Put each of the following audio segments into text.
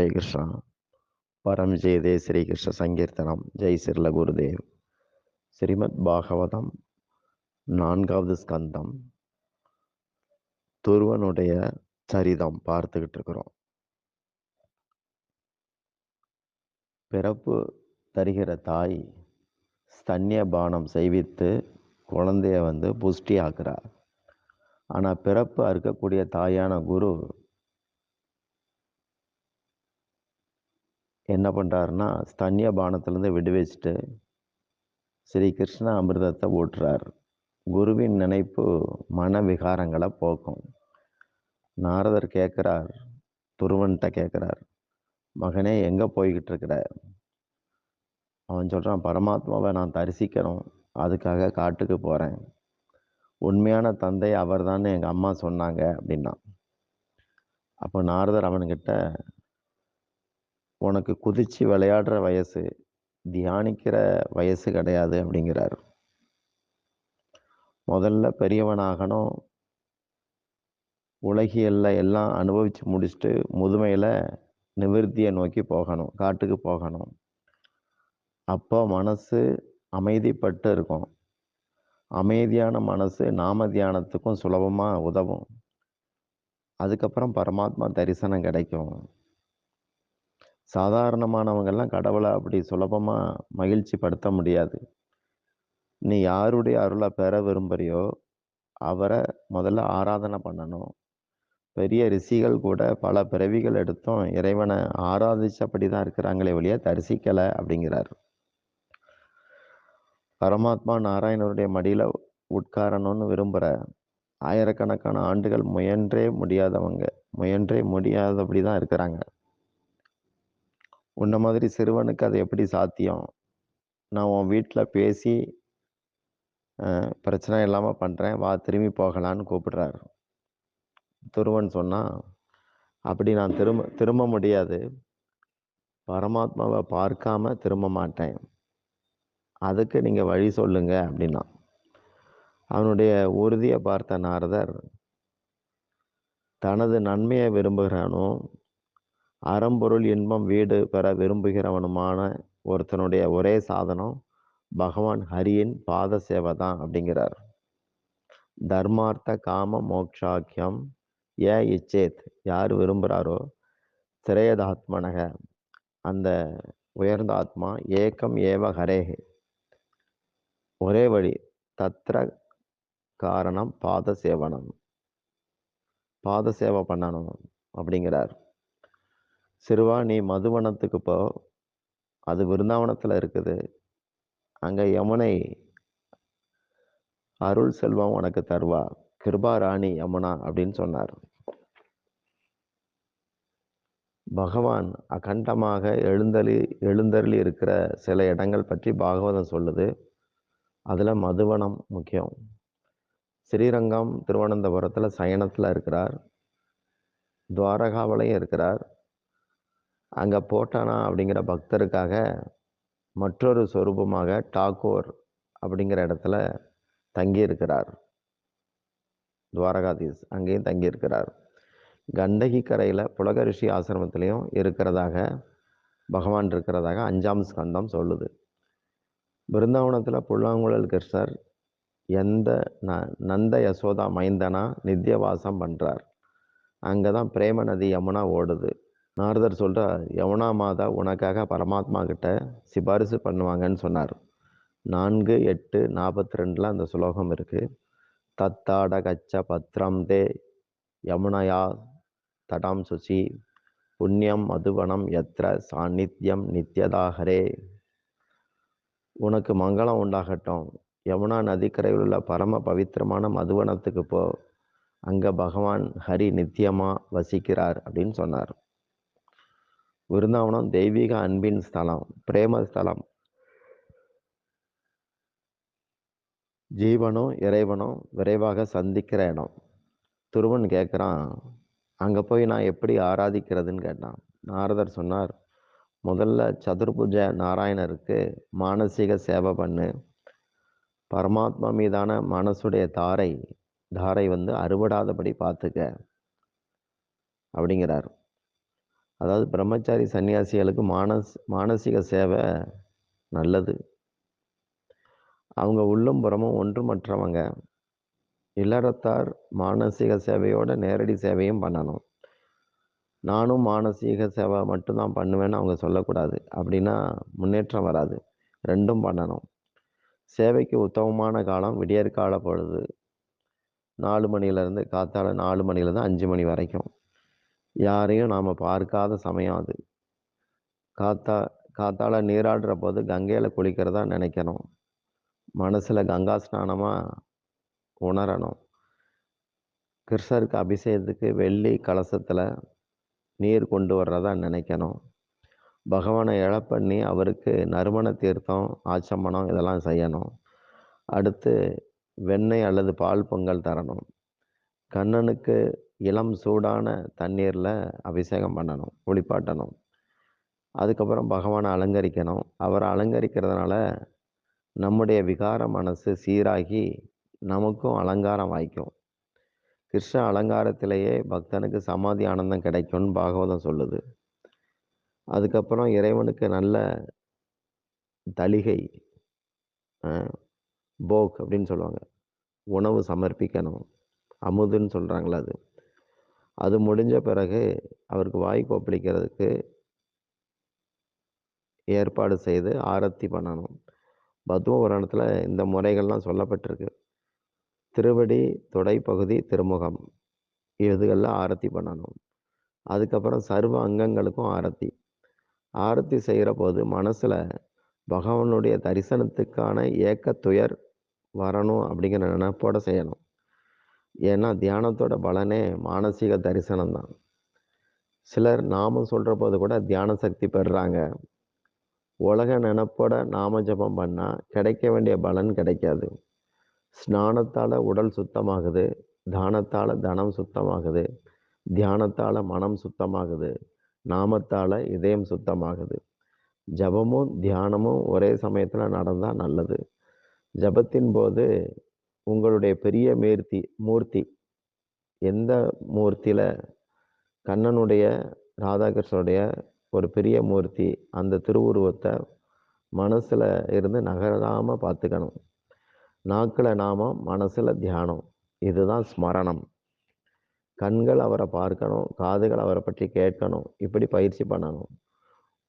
ஜெய் கிருஷ்ணா. பரம் ஜெயதே ஸ்ரீ கிருஷ்ண சங்கீர்த்தனம். ஜெய் சிர்ல குருதேவ். ஸ்ரீமத் பாகவதம் 4வது ஸ்கந்தம், துருவனுடைய சரிதம் பார்த்துக்கிட்டு இருக்கிறோம். பிறப்பு தருகிற தாய் ஸ்தன்ய பானம் செய்வித்து குழந்தைய புஷ்டி ஆக்குறார். ஆனால் பிறப்பு அறுக்கக்கூடிய தாயான குரு என்ன பண்ணுறாருன்னா, ஸ்தன்ய பானத்திலேருந்து விடுவிச்சுட்டு ஸ்ரீ கிருஷ்ண அமிர்தத்தை ஊட்டுறார். குருவின் நினைப்பு மன விகாரங்களை போக்கும். நாரதர் கேட்குறார், துருவன்கிட்ட கேட்குறார், மகனே எங்கே போய்கிட்டு இருக்கிற? அவன் சொல்கிறான், பரமாத்மாவை நான் தரிசிக்கணும், அதுக்காக காட்டுக்கு போகிறேன். உண்மையான தந்தை அவர் தான் எங்கள் அம்மா சொன்னாங்க அப்படின்னா. அப்போ நாரதர் அவன்கிட்ட, உனக்கு குதிச்சு விளையாடுற வயசு, தியானிக்கிற வயசு கிடையாது அப்படிங்கிறார். முதல்ல பெரியவனாகணும், உலகியல்ல எல்லாம் அனுபவித்து முடிச்சுட்டு முதுமையில் நிவிருத்தியை நோக்கி போகணும், காட்டுக்கு போகணும். அப்போ மனசு அமைதிப்பட்டு இருக்கும். அமைதியான மனசு நாம தியானத்துக்கும் சுலபமாக உதவும். அதுக்கப்புறம் பரமாத்மா தரிசனம் கிடைக்கும். சாதாரணமானவங்கெல்லாம் கடவுளை அப்படி சுலபமாக மகிழ்ச்சி படுத்த முடியாது. நீ யாருடைய அருளை பெற விரும்புறியோ அவரை முதல்ல ஆராதனை பண்ணணும். பெரிய ரிஷிகள் கூட பல பிறவிகள் எடுத்தும் இறைவனை ஆராதிச்சபடி தான் இருக்கிறாங்களே ஒழிய தரிசிக்கலை அப்படிங்கிறார். பரமாத்மா நாராயணருடைய மடியில் உட்காரணும்னு விரும்புகிற ஆயிரக்கணக்கான ஆண்டுகள் முயன்றே முடியாதபடி தான் இருக்கிறாங்க. உன்ன மாதிரி சிறுவனுக்கு அது எப்படி சாத்தியம்? நான் உன் வீட்டில் பேசி பிரச்சனை இல்லாமல் பண்ணுறேன், வா திரும்பி போகலான்னு கூப்பிடுறாரு. துருவன் சொன்னான், அப்படி நான் திரும்ப முடியாது. பரமாத்மாவை பார்க்காம திரும்ப மாட்டேன். அதுக்கு நீங்கள் வழி சொல்லுங்க அப்படின்னா. அவனுடைய உறுதியை பார்த்த நாரதர், தனது நன்மையை விரும்புகிறானோ அறம்பொருள் இன்பம் வீடு பெற விரும்புகிறவனுமான ஒருத்தனுடைய ஒரே சாதனம் பகவான் ஹரியின் பாத சேவை தான் அப்படிங்கிறார். தர்மார்த்த காம மோக்ஷாக்கியம் இச்சேத், யார் விரும்புகிறாரோ திரேயதாத்மனக, அந்த உயர்ந்த ஆத்மா ஏகம் ஏவ ஹரேஹே, ஒரே வழி, தத்ர காரணம் பாத சேவனம், பாத சேவை பண்ணணும் அப்படிங்கிறார். சிறுவா, நீ மதுவனத்துக்கு போ, அது விருந்தாவனத்தில் இருக்குது. அங்கே யமுனை அருள் செல்வம் உனக்கு தருவா, கிருபா ராணி யமுனா அப்படின்னு சொன்னார். பகவான் அகண்டமாக எழுந்தருளி இருக்கிற சில இடங்கள் பற்றி பாகவதம் சொல்லுது. அதில் மதுவனம் முக்கியம். ஸ்ரீரங்கம் திருவனந்தபுரத்தில் சயனத்தில் இருக்கிறார். துவாரகாவிலையும் இருக்கிறார். அங்கே போட்டானா அப்படிங்கிற பக்தருக்காக மற்றொரு சொரூபமாக டாகூர் அப்படிங்கிற இடத்துல தங்கியிருக்கிறார். துவாரகாதீஸ் அங்கேயும் தங்கியிருக்கிறார். கண்டகி கரையில் புலக ரிஷி ஆசிரமத்திலையும் பகவான் இருக்கிறதாக 5ஆம் ஸ்கந்தம் சொல்லுது. பிருந்தாவனத்தில் புல்லாங்குழல் கிருஷ்ணர் நந்த யசோதா மைந்தனா நித்தியவாசம் பண்ணுறார். அங்கே தான் பிரேம நதி யமுனா ஓடுது. நாரதர் சொல்கிறார், யமுனா மாதா உனக்காக பரமாத்மா கிட்ட சிபாரிசு பண்ணுவாங்கன்னு சொன்னார். 4:8:42 அந்த சுலோகம் இருக்குது. தத்தாட கச்ச பத்ரம் தே யமுனயா தடாம் சுசி புண்ணியம் மதுவனம் யத்ர சாநித்தியம் நித்யதாகரே. உனக்கு மங்களம் உண்டாகட்டும், யமுனா நதிக்கரையில் உள்ள பரம பவித்திரமான மதுவனத்துக்கு போ, அங்கே பகவான் ஹரி நித்தியமாக வசிக்கிறார் அப்படின்னு சொன்னார். விருந்தாவனம் தெய்வீக அன்பின் ஸ்தலம், பிரேம ஸ்தலம். ஜீவனும் இறைவனும் விரைவாக சந்திக்கிற இடம். துருவன் கேட்குறான், அங்கே போய் நான் எப்படி ஆராதிக்கிறதுன்னு கேட்டான். நாரதர் சொன்னார், முதல்ல சதுர்புஜ நாராயணருக்கு மானசீக சேவை பண்ணு. பரமாத்மா மீதான மனசுடைய தாரை அறுபடாதபடி பார்த்துக்க அப்படிங்கிறார். அதாவது பிரம்மச்சாரி சன்னியாசிகளுக்கு மானசீக சேவை நல்லது. அவங்க உள்ளும் புறமும் ஒன்றுமற்றவங்க. இல்லறத்தார் மானசீக சேவையோட நேரடி சேவையும் பண்ணணும். நானும் மானசீக சேவை மட்டும்தான் பண்ணுவேன்னு அவங்க சொல்லக்கூடாது. அப்படின்னா முன்னேற்றம் வராது. 2ம் பண்ணணும். சேவைக்கு உத்தமமான காலம் விடியற்கால பொழுது. 4 மணியிலேருந்து காத்தால 4 மணிலேருந்து 5 மணி வரைக்கும். யாரையும் நாம் பார்க்காத சமயம் அது. காத்தா காத்தால நீராடுற போது கங்கையில் குளிக்கிறதா நினைக்கணும். மனசில் கங்கா ஸ்நானமாக உணரணும். கிருஷ்ணருக்கு அபிஷேகத்துக்கு வெள்ளி கலசத்தில் நீர் கொண்டு வர்றதா நினைக்கணும். பகவானை எழப்பண்ணி அவருக்கு நறுமண தீர்த்தம், ஆச்சமனம் இதெல்லாம் செய்யணும். அடுத்து வெண்ணெய் அல்லது பால் பொங்கல் தரணும். கண்ணனுக்கு இளம் சூடான தண்ணீரில் அபிஷேகம் பண்ணணும், குளிப்பாட்டணும். அதுக்கப்புறம் பகவானை அலங்கரிக்கணும். அவரை அலங்கரிக்கிறதுனால நம்முடைய விகார மனசு சீராகி நமக்கும் அலங்காரம் வாய்க்கும். கிருஷ்ண அலங்காரத்திலேயே பக்தனுக்கு சமாதி ஆனந்தம் கிடைக்கும்னு பாகவதம் சொல்லுது. அதுக்கப்புறம் இறைவனுக்கு நல்ல தளிகை, போக் அப்படின்னு சொல்லுவாங்க, உணவு சமர்ப்பிக்கணும். அமுதுன்னு சொல்கிறாங்களே அது. அது முடிஞ்ச பிறகு அவருக்கு வாய் கொப்பளிக்கிறதுக்கு ஏற்பாடு செய்து ஆரத்தி பண்ணணும். பத்ம புராணத்தில் இந்த முறைகள்லாம் சொல்லப்பட்டிருக்கு. திருவடி, தொடைப்பகுதி, திருமுகம் இதுகளில் ஆரத்தி பண்ணணும். அதுக்கப்புறம் சர்வ அங்கங்களுக்கும் ஆரத்தி. ஆரத்தி செய்கிற போது மனசில் பகவானுடைய தரிசனத்துக்கான ஏக்கத்துயர் வரணும் அப்படிங்கிற நினைப்போட செய்யணும். ஏன்னா தியானத்தோட பலனே மானசீக தரிசனம் தான். சிலர் நாமம் சொல்கிற போது கூட தியான சக்தி பெறுறாங்க. உலக நினைப்போட நாம ஜபம் பண்ணால் கிடைக்க வேண்டிய பலன் கிடைக்காது. ஸ்நானத்தால் உடல் சுத்தமாகுது, தானத்தால் தனம் சுத்தமாகுது, தியானத்தால் மனம் சுத்தமாகுது, நாமத்தால் இதயம் சுத்தமாகுது. ஜபமும் தியானமும் ஒரே சமயத்தில் நடந்தால் நல்லது. ஜபத்தின் போது உங்களுடைய பெரிய மூர்த்தி எந்த மூர்த்தியில், கண்ணனுடைய, ராதாகிருஷ்ணனுடைய ஒரு பெரிய மூர்த்தி, அந்த திருவுருவத்தை மனசில் இருந்து நகராமல் பார்த்துக்கணும். நாக்கில் நாமம், மனசில் தியானம். இதுதான் ஸ்மரணம். கண்கள் அவரை பார்க்கணும், காதுகள் அவரை பற்றி கேட்கணும். இப்படி பயிற்சி பண்ணணும்.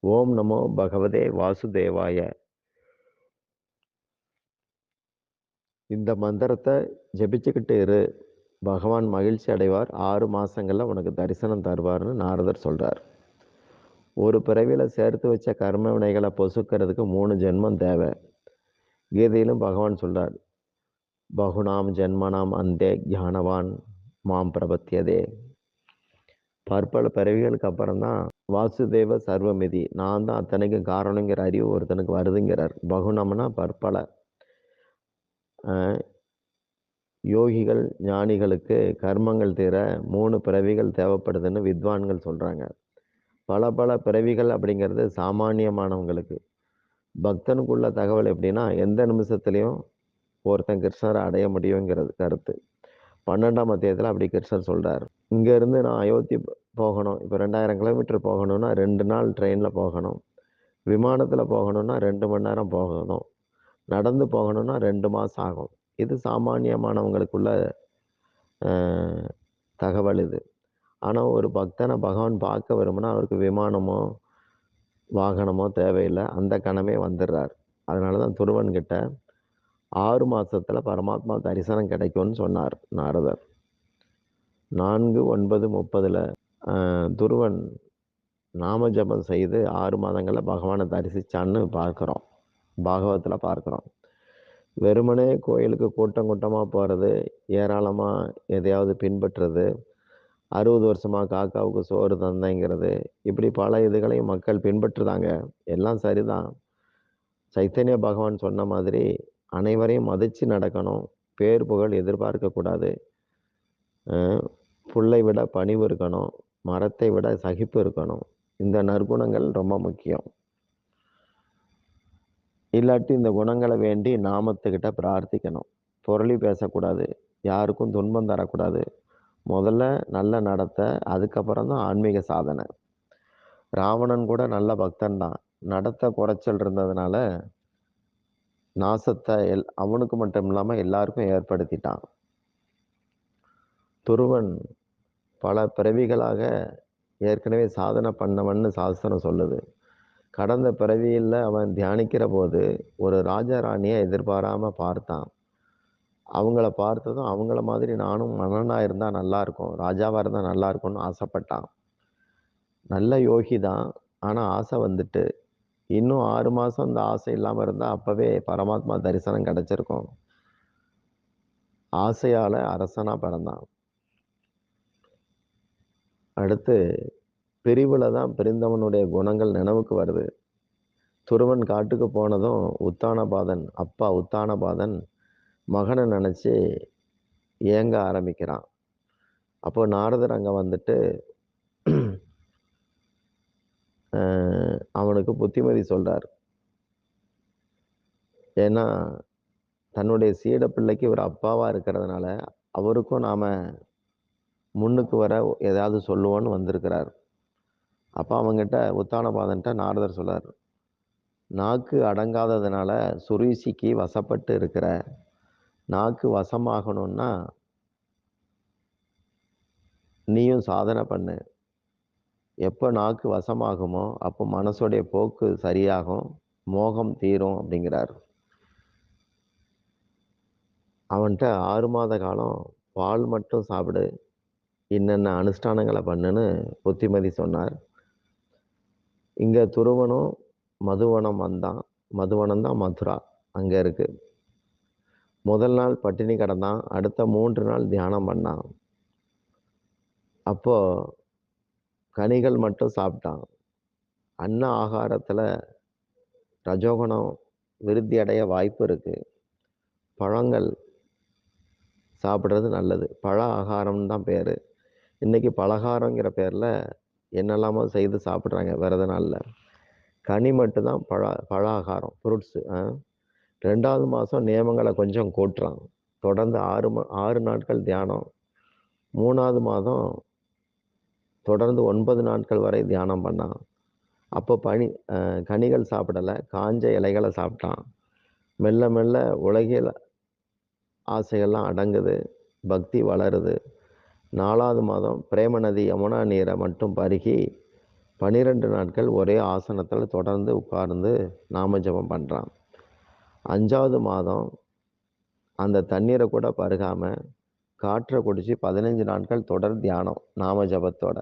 ஓம் நமோ பகவதே வாசுதேவாய. இந்த மந்திரத்தை ஜபிச்சுக்கிட்டு இரு. பகவான் மகிழ்ச்சி அடைவார். 6 மாதங்களில் உனக்கு தரிசனம் தருவார்னு நாரதர் சொல்கிறார். ஒரு பிறவியில் சேர்த்து வச்ச கர்ம வினைகளை பொசுக்கிறதுக்கு 3 ஜென்மம் தேவை. கீதையிலும் பகவான் சொல்கிறார், பகுனாம் ஜென்மனாம் அந்தே ஞானவான் மாம் பிரபத்தியதே. பற்பல பிறவிகளுக்கு அப்புறம்தான் வாசுதேவ சர்வமிதி, நான் தான் அத்தனைக்கும் காரணங்கிற அறிவு ஒருத்தனுக்கு வருதுங்கிறார். பகுனம்னா பற்பல. யோகிகள் ஞானிகளுக்கு கர்மங்கள் தீர 3 பிறவிகள் தேவைப்படுதுன்னு வித்வான்கள் சொல்கிறாங்க. பல பிறவிகள் அப்படிங்கிறது சாமானியமானவங்களுக்கு. பக்தனுக்குள்ள தகவல் எப்படின்னா, எந்த நிமிஷத்துலையும் ஒருத்தன் கிருஷ்ணரை அடைய முடியுங்கிறது கருத்து. 12ஆம் அத்தியாயத்தில் அப்படி கிருஷ்ணர் சொல்கிறார். இங்கேருந்து நான் அயோத்தி போகணும், இப்போ 2000 கிலோமீட்டர் போகணும்னா 2 நாள் ட்ரெயினில் போகணும். விமானத்தில் போகணும்னா 2 மணி நேரம் போகணும். நடந்து போகணும்னா 2 மாதம் ஆகும். இது சாமானியமானவங்களுக்குள்ள தகவல் இது. ஆனால் ஒரு பக்தனை பகவான் பார்க்க விரும்பினா அவருக்கு விமானமோ வாகனமோ தேவையில்லை, அந்த கணமே வந்துடுறார். அதனால தான் துருவன்கிட்ட 6 மாதத்தில் பரமாத்மா தரிசனம் கிடைக்கும்னு சொன்னார் நாரதர். 4:9:30 துருவன் நாம ஜபம் செய்து 6 மாதங்களில் பகவானை தரிசித்தான்னு பார்க்குறோம், பாகவத்தில் பார்க்குறோம். வெறுமனே கோயிலுக்கு கூட்டமாக போகிறது, ஏராளமாக எதையாவது பின்பற்றுறது, 60 வருஷமாக காக்காவுக்கு சோறு தந்தைங்கிறது, இப்படி பல இதுகளையும் மக்கள் பின்பற்றுதாங்க. எல்லாம் சரிதான். சைத்தன்ய பகவான் சொன்ன மாதிரி அனைவரையும் மதித்து நடக்கணும், பேர் புகழ் எதிர்பார்க்கக்கூடாது, புல்லை விட பணிவு இருக்கணும், மரத்தை விட சகிப்பு இருக்கணும். இந்த நற்குணங்கள் ரொம்ப முக்கியம். இல்லாட்டி இந்த குணங்களை வேண்டி நாமத்துக்கிட்ட பிரார்த்திக்கணும். புரளி பேசக்கூடாது, யாருக்கும் துன்பம் தரக்கூடாது. முதல்ல நல்ல நடத்தை, அதுக்கப்புறம் தான் ஆன்மீக சாதனை. ராவணன் கூட நல்ல பக்தன் தான். நடத்த குறைச்சல் இருந்ததுனால நாசத்தை அவனுக்கு மட்டும் இல்லாம எல்லாருக்கும் ஏற்படுத்திட்டான். துருவன் பல பிறவிகளாக ஏற்கனவே சாதனை பண்ணவன்னு சாஸ்திரம் சொல்லுது. கடந்த பிறவியில் அவன் தியானிக்கிற போது ஒரு ராஜாராணியை எதிர்பாராம பார்த்தான். அவங்கள பார்த்ததும் அவங்கள மாதிரி நானும் மன்னனா இருந்தா நல்லா இருக்கும், ராஜாவா இருந்தா நல்லா இருக்கும்னு ஆசைப்பட்டான். நல்ல யோகி தான். ஆனா ஆசை வந்துட்டு இன்னும் 6 மாசம் இந்த ஆசை இல்லாம இருந்தா அப்பவே பரமாத்மா தரிசனம் கிடைச்சிருக்கும். ஆசையால அரசனா பிறந்தான். அடுத்து பிரிவுல தான் பிரிந்தவனுடைய குணங்கள் நினைவுக்கு வருது. துருவன் காட்டுக்கு போனதும் உத்தானபாதன், அப்பா உத்தானபாதன் மகனை நினைச்சு ஏங்க ஆரம்பிக்கிறான். அப்போ நாரதர் அங்க வந்துட்டு அவனுக்கு புத்திமதி சொல்றார். ஏன்னா தன்னுடைய சீட பிள்ளைக்கு ஒரு அப்பாவா இருக்கிறதுனால அவருக்கும் நாம முன்னுக்கு வர ஏதாவது சொல்லுவோன்னு வந்திருக்கிறார். அப்ப அவங்கிட்ட உத்தானபாதன்ட்ட நாரதர் சொல்றார், நாக்கு அடங்காததுனால சுருசிக்கு வசப்பட்டு இருக்கிற. நாக்கு வசமாகணும்னா நீயும் சாதனை பண்ணு. எப்போ நாக்கு வசமாகுமோ அப்போ மனசுடைய போக்கு சரியாகும், மோகம் தீரும் அப்படிங்கிறார். அவன்கிட்ட 6 மாத காலம் பால் மட்டும் சாப்பிடு, என்னென்ன அனுஷ்டானங்களை பண்ணுன்னு புத்திமதி சொன்னார். இங்க துருவனும் மதுவனம் வந்தான். மதுவனம் தான் மதுரா, அங்க இருக்கு. முதல் நாள் பட்டினி கிடந்தான். அடுத்த 3 நாள் தியானம் பண்ணான். அப்போ கனிகள் மட்டும் சாப்பிட்டான். அன்ன ஆகாரத்துல ரஜோகுணம் விருத்தி அடைய வாய்ப்பு இருக்கு. பழங்கள் சாப்பிட்றது நல்லது. பழ ஆகாரம்னு தான் பேரு. இன்னைக்கு பலகாரங்கிற பேர்ல என்னெல்லாமோ செய்து சாப்பிட்றாங்க விரத நாள்ல. கனி மட்டும்தான் பழ ஆகாரம், ஃப்ரூட்ஸு. 2வது மாதம் நியமங்களை கொஞ்சம் கூட்டுறான். தொடர்ந்து 6 நாட்கள் தியானம். 3வது மாதம் தொடர்ந்து 9 நாட்கள் வரை தியானம் பண்ணான். அப்போ கனிகள் சாப்பிடலை, காஞ்ச இலைகளை சாப்பிட்டான். மெல்ல மெல்ல உலகியல் ஆசைகள்லாம் அடங்குது, பக்தி வளருது. 4வது மாதம் பிரேம நதி யமுனா நீரை மட்டும் பருகி 12 நாட்கள் ஒரே ஆசனத்தில் தொடர்ந்து உட்கார்ந்து நாம ஜபம் பண்ணுறான். 5வது மாதம் அந்த தண்ணீரை கூட பருகாம காற்றை குடிச்சு 15 நாட்கள் தொடர் தியானம் நாம ஜபத்தோட.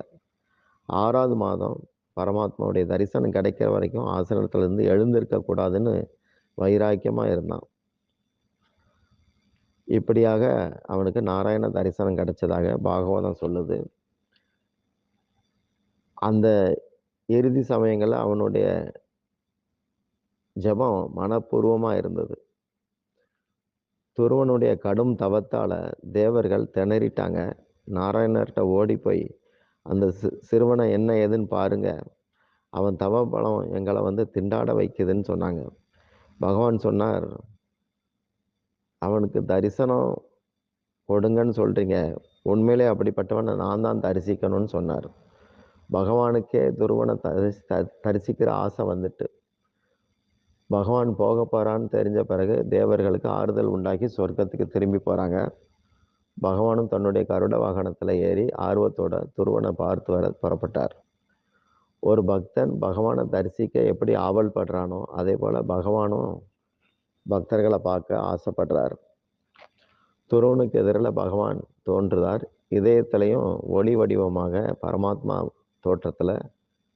6வது மாதம் பரமாத்மாவுடைய தரிசனம் கிடைக்கிற வரைக்கும் ஆசனத்திலிருந்து எழுந்திருக்க கூடாதுன்னு வைராக்கியமா இருந்தான். இப்படியாக அவனுக்கு நாராயண தரிசனம் கிடைச்சதாக பாகவதம் சொல்லுது. அந்த இறுதி சமயங்கள்ல அவனுடைய ஜபம் மனப்பூர்வமா இருந்தது. துருவனுடைய கடும் தவத்தால தேவர்கள் திணறிட்டாங்க. நாராயணர்கிட்ட ஓடி போய் அந்த சிறுவனை என்ன ஏதுன்னு பாருங்க, அவன் தவ பலம் எங்களை திண்டாட வைக்குதுன்னு சொன்னாங்க. பகவான் சொன்னார், அவனுக்கு தரிசனம் கொடுங்கன்னு சொல்றீங்க, உண்மையிலே அப்படிப்பட்டவனை நான் தான் தரிசிக்கணும்னு சொன்னார். பகவானுக்கே துருவனை தரிசிக்கிற ஆசை வந்துட்டு பகவான் போக போறான்னு தெரிஞ்ச பிறகு தேவர்களுக்கு ஆறுதல் உண்டாக்கி சொர்க்கத்துக்கு திரும்பி போறாங்க. பகவானும் தன்னுடைய கருட வாகனத்துல ஏறி ஆர்வத்தோட துருவனை பார்த்து வர புறப்பட்டார். ஒரு பக்தன் பகவானை தரிசிக்க எப்படி ஆவல் படுறானோ அதே போல பகவானும் பக்தர்களை பார்க்க ஆசைப்படுறார். துருவனுக்கு எதிரில் பகவான் தோன்றுறார். இதயத்திலையும் ஒளி வடிவமாக பரமாத்மா தோற்றத்துல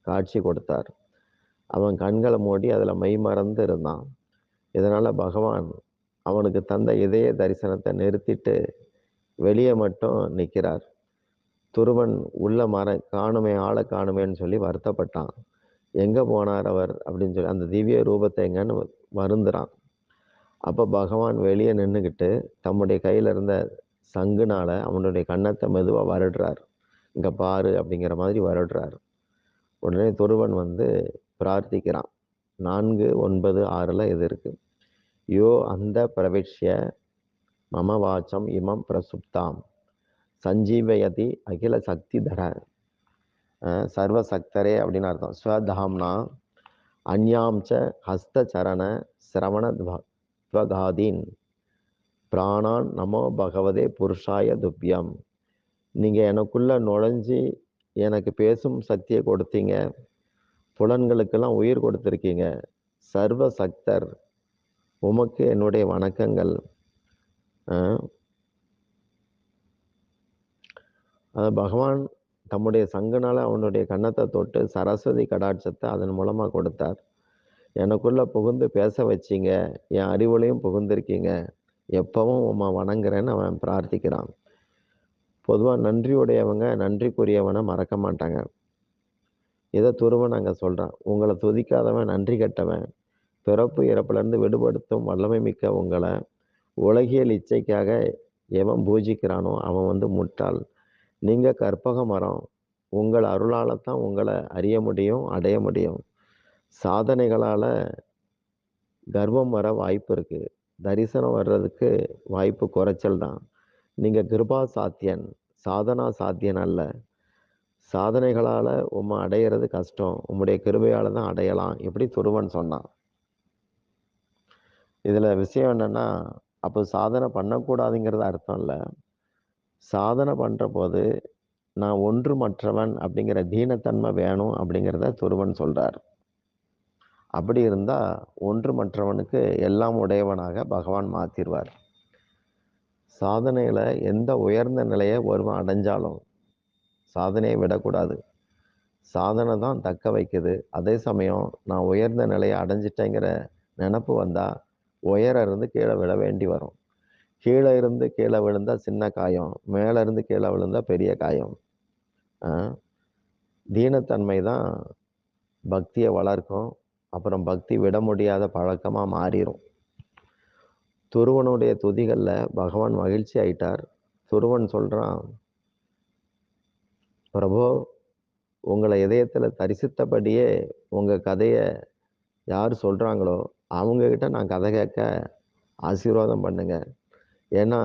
காட்சி கொடுத்தார். அவன் கண்களை மூடி அதுல மெய் மறந்து இருந்தான். இதனால பகவான் அவனுக்கு தந்த இதய தரிசனத்தை நிறுத்திட்டு வெளியே மட்டும் நிற்கிறார். துருவன் உள்ள காணுமே, ஆளை காணுமேன்னு சொல்லி வருத்தப்பட்டான். எங்க போனார் அவர் அப்படின்னு சொல்லி அந்த திவ்ய ரூபத்தை எங்கன்னு வருந்துறான். அப்ப பகவான் வெளியே நின்றுக்கிட்டு தம்முடைய கையில இருந்த சங்குனால அவனுடைய கன்னத்தை மெதுவா வருடுறார். இங்க பாரு அப்படிங்கிற மாதிரி வருடுறார். உடனே துருவன் பிரார்த்திக்கிறான். 4, 9, 6ல் இது இருக்கு. யோ அந்த பிரவிஷ்ய மம வாச்சம் இமம் பிரசுப்தாம் சஞ்சீவயதி அகில சக்தி தர. சர்வசக்தரே அப்படின்னு அர்த்தம். ஸ்வதாம்னா அந்யாம்ச ஹஸ்த சரண சிரவண துவகாதீன் பிராணான் நமோ பகவதே புருஷாய துப்யம். நீங்க எனக்குள்ள நுழைஞ்சி எனக்கு பேசும் சக்தியை கொடுத்தீங்க, புலன்களுக்கெல்லாம் உயிர் கொடுத்துருக்கீங்க. சர்வ சக்தர், உமக்கு என்னுடைய வணக்கங்கள். பகவான் தம்முடைய சங்கனால அவனுடைய கன்னத்தை தொட்டு சரஸ்வதி கடாட்சத்தை அதன் மூலமா கொடுத்தார். எனக்குள்ள புகுந்து பேச வச்சீங்க, என் அறிவுலையும் புகுந்திருக்கீங்க, எப்பவும் உம்மை வணங்குறேன்னு அவன் பிரார்த்திக்கிறான். பொதுவா நன்றியுடையவங்க நன்றிக்குரியவனை மறக்க மாட்டாங்க. இதை துருவன் அங்க சொல்றான். உங்களை துதிக்காதவன் நன்றி கெட்டவன், பிறப்பு இறப்புலேருந்து விடுபடுத்தும் வல்லமை மிக்க உங்களை உலகியல் இச்சைக்காக எவன் பூஜிக்கிறானோ அவன் முட்டாள். நீங்க கற்பக மரம். உங்கள் அருளால தான் உங்களை அறிய முடியும், அடைய முடியும். சாதனைகளால கர்வம் வர வாய்ப்பு இருக்கு. தரிசனம் வர்றதுக்கு வாய்ப்பு குறைச்சல் தான். நீங்க கிருபா சாத்தியன், சாதனா சாத்தியன் அல்ல. சாதனைகளால உம்மை அடையிறது கஷ்டம், உம்முடைய கிருபையால தான் அடையலாம், இப்படி துருவன் சொன்னான். இதுல விஷயம் என்னன்னா, அப்போ சாதனை பண்ணக்கூடாதுங்கிறது அர்த்தம் இல்லை. சாதனை பண்ற போது நான் ஒன்றுமற்றவன் அப்படிங்கிற தீனத்தன்மை வேணும் அப்படிங்கிறத துருவன் சொல்றார். அப்படி இருந்தா ஒன்றுமற்றவனுக்கு எல்லாம் உடையவனாக பகவான் மாத்திருவார். சாதனையில எந்த உயர்ந்த நிலையை ஒருவன் அடைஞ்சாலும் சாதனையை விடக்கூடாது. சாதனை தான் தக்க வைக்குது. அதே சமயம் நான் உயர்ந்த நிலையை அடைஞ்சிட்டேங்கிற நினப்பு வந்தா உயர இருந்து கீழே விழ வேண்டி வரும். கீழே இருந்து கீழே விழுந்தா சின்ன காயம், மேலே இருந்து கீழே விழுந்தா பெரிய காயம். தீனத்தன்மை தான் பக்தியை வளர்க்கும். அப்புறம் பக்தி விட முடியாத பழக்கமா மாறிடும். துருவனுடைய துதிகள்ல பகவான் மகிழ்ச்சி ஆயிட்டார். துருவன் சொல்றான், பிரபு, உங்களை இதயத்துல தரிசித்தபடியே உங்க கதையை யார் சொல்றாங்களோ அவங்க கிட்ட நான் கதை கேட்க ஆசீர்வாதம் பண்ணுங்க. ஏன்னா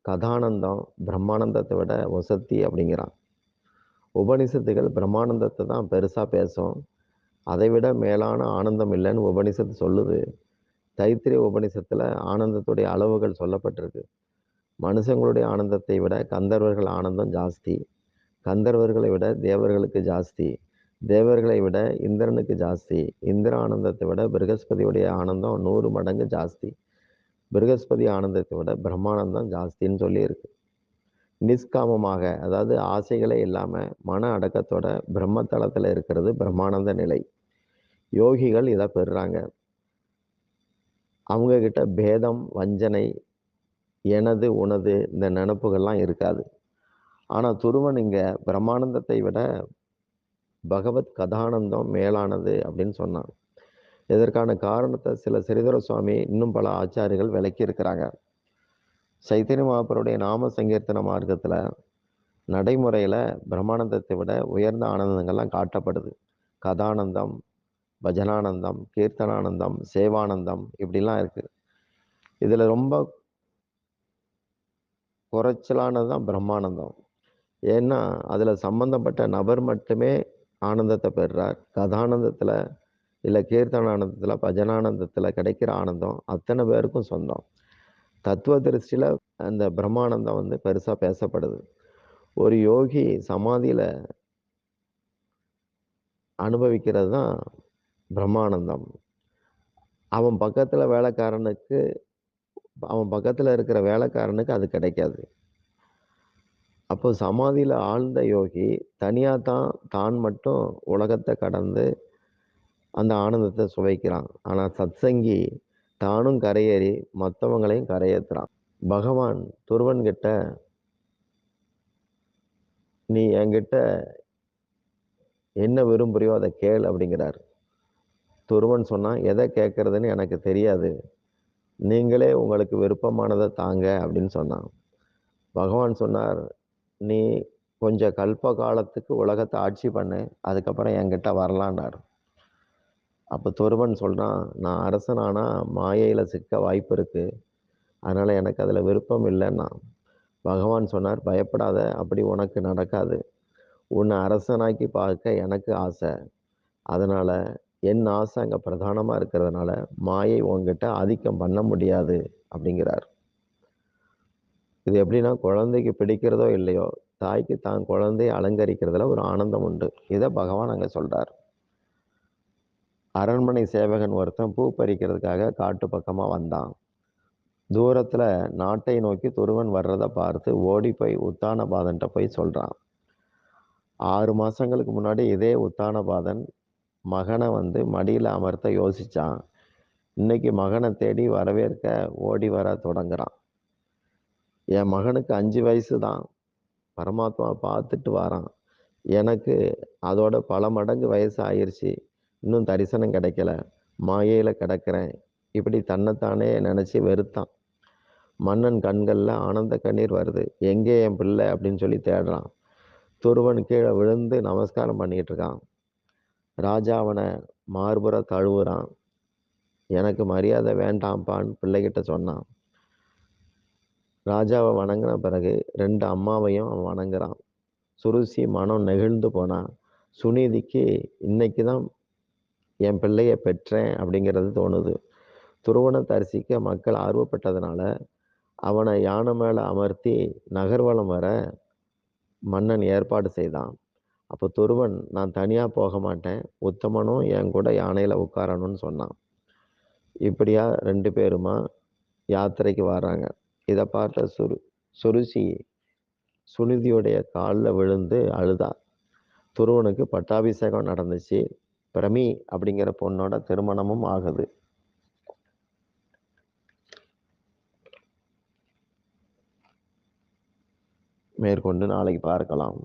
கதானந்தம் பிரம்மானந்தத்தை விட வசத்தி அப்படிங்கிறான். உபனிஷத்துகள் பிரம்மானந்தத்தை தான் பெருசா பேசும். அதை விட மேலான ஆனந்தம் இல்லைன்னு உபனிஷத்து சொல்லுது. தைத்திரிய உபனிஷத்துல ஆனந்தத்துடைய அளவுகள் சொல்லப்பட்டிருக்கு. மனுஷங்களுடைய ஆனந்தத்தை விட கந்தர்வர்கள் ஆனந்தம் ஜாஸ்தி, கந்தர்வர்களை விட தேவர்களுக்கு ஜாஸ்தி, தேவர்களை விட இந்திரனுக்கு ஜாஸ்தி, இந்திர ஆனந்தத்தை விட பிருகஸ்பதியுடைய ஆனந்தம் 100 மடங்கு ஜாஸ்தி, பிருகஸ்பதி ஆனந்தத்தை விட பிரம்மானந்தம் ஜாஸ்தின்னு சொல்லியிருக்கு. நிஷ்காமமாக, அதாவது ஆசைகளே இல்லாம மன அடக்கத்தோட பிரம்மத்தளத்துல இருக்கிறது பிரம்மானந்த நிலை. யோகிகள் இதை பெறுறாங்க. அவங்க கிட்ட பேதம், வஞ்சனை, எனது உனது இந்த நினப்புகள்லாம் இருக்காது. ஆனா துருவன் இங்க பிரம்மானந்தத்தை விட பகவத் கதானந்தம் மேலானது அப்படின்னு சொன்னான். இதற்கான காரணத்தை சில ஸ்ரீதர சுவாமி இன்னும் பல ஆச்சாரிகள் விளக்கி இருக்கிறாங்க. சைத்தன்ய மகாபுருடைய நாம சங்கீர்த்தன மார்க்கத்துல நடைமுறையில பிரம்மானந்தத்தை விட உயர்ந்த ஆனந்தங்கள்லாம் காட்டப்படுது. கதானந்தம், பஜனானந்தம், கீர்த்தனானந்தம், சேவானந்தம், இப்படிலாம் இருக்கு. இதுல ரொம்ப குறைச்சலானதுதான் பிரம்மானந்தம். ஏன்னா அதுல சம்பந்தப்பட்ட நபர் மட்டுமே ஆனந்தத்தை பெறுறார். கதானந்தத்துல இல்லை கீர்த்தனானந்தத்துல, பஜனானந்தத்துல கிடைக்கிற ஆனந்தம் அத்தனை பேருக்கும் சொந்தம். தத்துவ திருஷ்டியில அந்த பிரம்மானந்தம் பெருசா பேசப்படுது. ஒரு யோகி சமாதியில அனுபவிக்கிறது தான் பிரம்மானந்தம். அவன் பக்கத்துல இருக்கிற வேலைக்காரனுக்கு அது கிடைக்காது. அப்போ சமாதியில ஆழ்ந்த யோகி தனியா தான் மட்டும் உலகத்தை கடந்து அந்த ஆனந்தத்தை சுவைக்கிறான். ஆனா சத்சங்கி தானும் கரையேறி மற்றவங்களையும் கரையேற்றுறான். பகவான் துருவன் கிட்ட, நீ என்கிட்ட என்ன விரும்புறியோ அதை கேள் அப்படிங்கிறார். துருவன் சொன்னா, எதை கேட்கறதுன்னு எனக்கு தெரியாது, நீங்களே உங்களுக்கு விருப்பமானதை தாங்க அப்படின்னு சொன்னான். பகவான் சொன்னார், நீ கொஞ்சம் கல்ப காலத்துக்கு உலகத்தை ஆட்சி பண்ணு, அதுக்கப்புறம் என்கிட்ட வரலான்னார். அப்போ துருவன் சொல்றான், நான் அரசனானா மாயையில சிக்க வாய்ப்பு இருக்கு, அதனால எனக்கு அதுல விருப்பம் இல்லைன்னா. பகவான் சொன்னார், பயப்படாத, அப்படி உனக்கு நடக்காது. உன்னை அரசனாக்கி பார்க்க எனக்கு ஆசை. அதனால என் ஆசை அங்க பிரதானமா இருக்கிறதுனால மாயை உன்கிட்ட ஆதிக்கம் பண்ண முடியாது அப்படிங்கிறார். இது எப்படின்னா குழந்தைக்கு பிடிக்கிறதோ இல்லையோ, தாய்க்கு தான் குழந்தையை அலங்கரிக்கிறதுல ஒரு ஆனந்தம் உண்டு. இத பகவான் அங்க சொல்றார். அரண்மனை சேவகன் ஒருத்தன் பூ பறிக்கிறதுக்காக காட்டு பக்கமா வந்தான். தூரத்துல நாட்டை நோக்கி துருவன் வர்றத பார்த்து ஓடி போய் உத்தானபாதன்ட்ட போய் சொல்றான். 6 மாசங்களுக்கு முன்னாடி இதே உத்தானபாதன் மகனை மடியில அமர்த்த யோசிச்சான். இன்னைக்கு மகனை தேடி வரவேற்க ஓடி வர தொடங்குறான். என் மகனுக்கு 5 வயசு தான். பரமாத்மா பார்த்துட்டு வாரான். எனக்கு அதோட பல மடங்கு வயசு ஆயிருச்சு. இன்னும் தரிசனம் கிடைக்கல. மாயையில கிடக்கிறேன். இப்படி தன்னைத்தானே நினைச்சு வெறுத்தான். மன்னன் கண்கள்ல ஆனந்த கண்ணீர் வருது. எங்கே என் பிள்ளை அப்படின்னு சொல்லி தேடுறான். துருவன் கீழே விழுந்து நமஸ்காரம் பண்ணிட்டு இருக்கான். ராஜா அவனை மார்புற தழுவுறான். எனக்கு மரியாதை வேண்டாம்ப்பான்னு பிள்ளைகிட்ட சொன்னான். ராஜாவை வணங்கின பிறகு 2 அம்மாவையும் அவன் வணங்குறான். சுருசி மனம் நெகிழ்ந்து போனா. சுனிதிக்கு இன்னைக்கு தான் என் பிள்ளைய பெற்றேன் அப்படிங்கிறது தோணுது. துருவனை தரிசிக்க மக்கள் ஆர்வப்பட்டதுனால அவனை யானை மேல அமர்த்தி நகர்வலம் வர மன்னன் ஏற்பாடு செய்தான். அப்போ துருவன் நான் தனியா போக மாட்டேன், உத்தமனும் என் கூட யானையில உட்காரணும்னு சொன்னான். இப்படியா 2 பேருமா யாத்திரைக்கு வர்றாங்க. இதை பார்த்த சுருசி சுனிதியுடைய காலில் விழுந்து அழுதா. துருவனுக்கு பட்டாபிஷேகம் நடந்துச்சு. பிரமி அப்படிங்கிற பொண்ணோட திருமணமும் ஆகுது. மேற்கொண்டு நாளைக்கு பார்க்கலாம்.